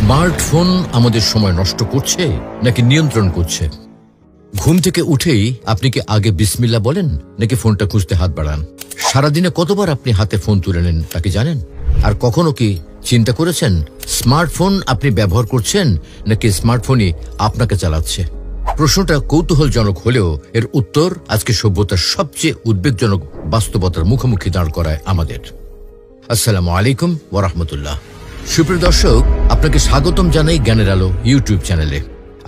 Smartphone আমাদের সময় নষ্ট করছে নাকি নিয়ন্ত্রণ করছে? ঘুম থেকে উঠেই আপনি কি আগে বিসমিল্লাহ বলেন নাকি ফোনটা খুঁজতে হাত বাড়ান? সারাদিনে কতবার আপনি হাতে ফোন তুলে নেন তা কি জানেন? আর কখনো কি চিন্তা করেছেন স্মার্টফোন আপনি ব্যবহার করছেন নাকি স্মার্টফোনই আপনাকে চালাচ্ছে? প্রশ্নটা কৌতূহলজনক হলেও এর উত্তর আজকে সভ্যতার সবচেয়ে উদ্বেগজনক বাস্তবতার মুখোমুখি দাঁড় করায় আমাদের। আসসালামু আলাইকুম ওয়া রাহমাতুল্লাহ। সুপ্রিয় দর্শক, আপনাকে স্বাগতম জানাই জ্ঞানের আলো ইউটিউব চ্যানেলে।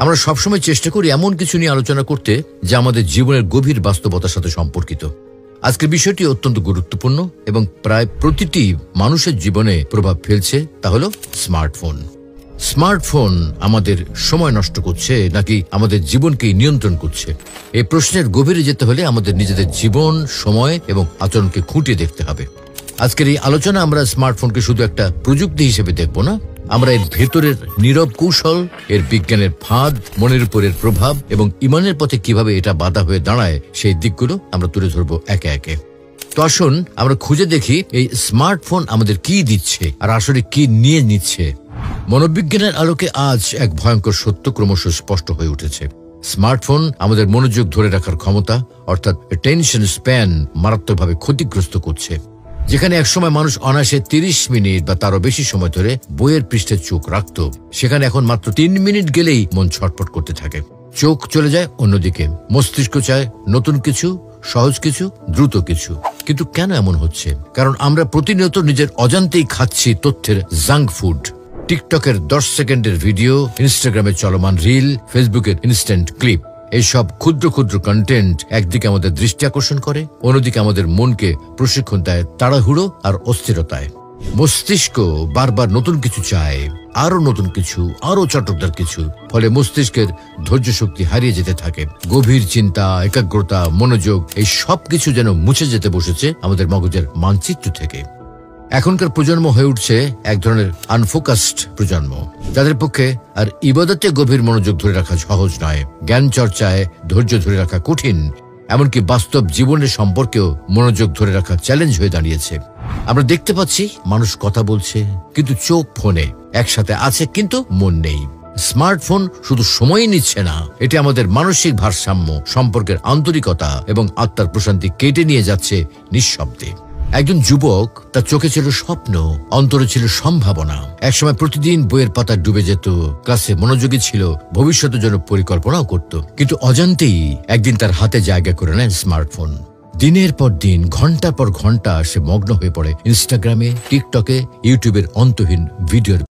আমরা সবসময় চেষ্টা করি এমন কিছু নিয়ে আলোচনা করতে যা আমাদের জীবনের গভীর বাস্তবতার সাথে সম্পর্কিত। আজকের বিষয়টি অত্যন্ত গুরুত্বপূর্ণ এবং প্রায় প্রতিটি মানুষের জীবনে প্রভাব ফেলছে, তা হলো স্মার্টফোন। স্মার্টফোন আমাদের সময় নষ্ট করছে নাকি আমাদের জীবনকে নিয়ন্ত্রণ করছে? এই প্রশ্নের গভীরে যেতে হলে আমাদের নিজেদের জীবন, সময় এবং আচরণকে খুঁটিয়ে দেখতে হবে। আজকের এই আলোচনা আমরা স্মার্টফোনকে শুধু একটা প্রযুক্তি হিসেবে দেখব না, আমরা এর ভেতরের নীরব কৌশল, এর বিজ্ঞানের ফাঁদ, মনের উপরের প্রভাব এবং ইমানের পথে কিভাবে এটা বাধা হয়ে দাঁড়ায় সেই দিকগুলো আমরা তুলে ধরবো একে একে। তো আসুন আমরা খুঁজে দেখি এই স্মার্টফোন আমাদের কি দিচ্ছে আর আসলে কি নিয়ে নিচ্ছে। মনোবিজ্ঞানের আলোকে আজ এক ভয়ঙ্কর সত্য ক্রমশ স্পষ্ট হয়ে উঠেছে। স্মার্টফোন আমাদের মনোযোগ ধরে রাখার ক্ষমতা অর্থাৎ অ্যাটেনশন স্প্যান মারাত্মকভাবে ক্ষতিগ্রস্ত করছে। যেখানে একসময় মানুষ অনায়াসে 30 মিনিট বা তারও বেশি সময় ধরে বইয়ের পৃষ্ঠে চোখ রাখত, সেখানে এখন মাত্র 3 মিনিট গেলেই মন ছটফট করতে থাকে। চোখ চলে যায় অন্যদিকে, মস্তিষ্ক চায় নতুন কিছু, সহজ কিছু, দ্রুত কিছু। কিন্তু কেন এমন হচ্ছে? কারণ আমরা প্রতিনিয়ত নিজের অজান্তেই খাচ্ছি তথ্যের জাঙ্ক ফুড। টিকটকের 10 সেকেন্ডের ভিডিও, ইনস্টাগ্রামের চলমান রিল, ফেসবুকের ইনস্ট্যান্ট ক্লিপ, এইসব ক্ষুদ্র ক্ষুদ্র কন্টেন্ট একদিকে আমাদের দৃষ্টি আকর্ষণ করে, অন্যদিকে আমাদের মনকে প্রশিক্ষণ দেয় তাড়াহুড়ো আর অস্থিরতায়। মস্তিষ্ক বারবার নতুন কিছু চায়, আরো নতুন কিছু, আরো চটকদার কিছু। ফলে মস্তিষ্কের ধৈর্য শক্তি হারিয়ে যেতে থাকে। গভীর চিন্তা, একাগ্রতা, মনোযোগ এই সব কিছু যেন মুছে যেতে বসেছে আমাদের মগজের মানচিত্র থেকে। এখনকার প্রজন্ম হয়ে উঠছে এক ধরনের আনফোকাসড প্রজন্ম, যাদের পক্ষে আর ইবাদতে গভীর মনোযোগ ধরে রাখা সহজ নয়। জ্ঞান চর্চায় ধৈর্য ধরে রাখা কঠিন, এমনকি বাস্তব জীবনের সম্পর্কেও মনোযোগ ধরে রাখা চ্যালেঞ্জ হয়ে দাঁড়িয়েছে। আমরা দেখতে পাচ্ছি মানুষ কথা বলছে কিন্তু চোখ ফোনে, একসাথে আছে কিন্তু মন নেই। স্মার্টফোন শুধু সময়ই নিচ্ছে না, এটি আমাদের মানসিক ভারসাম্য, সম্পর্কের আন্তরিকতা এবং আত্মার প্রশান্তি কেটে নিয়ে যাচ্ছে নিঃশব্দে। একজন যুবক, তার চোখে ছিল স্বপ্ন, অন্তরে ছিল সম্ভাবনা। একসময় প্রতিদিন বইয়ের পাতায় ডুবে যেত, ক্লাসে মনোযোগী ছিল, ভবিষ্যতের জন্য পরিকল্পনাও করত। কিন্তু অজান্তেই একদিন তার হাতে জায়গা করে নেয় স্মার্টফোন। দিনের পর দিন, ঘন্টার পর ঘন্টা সে মগ্ন হয়ে পড়ে ইনস্টাগ্রামে, টিকটকে, ইউটিউবের অন্তহীন ভিডিওর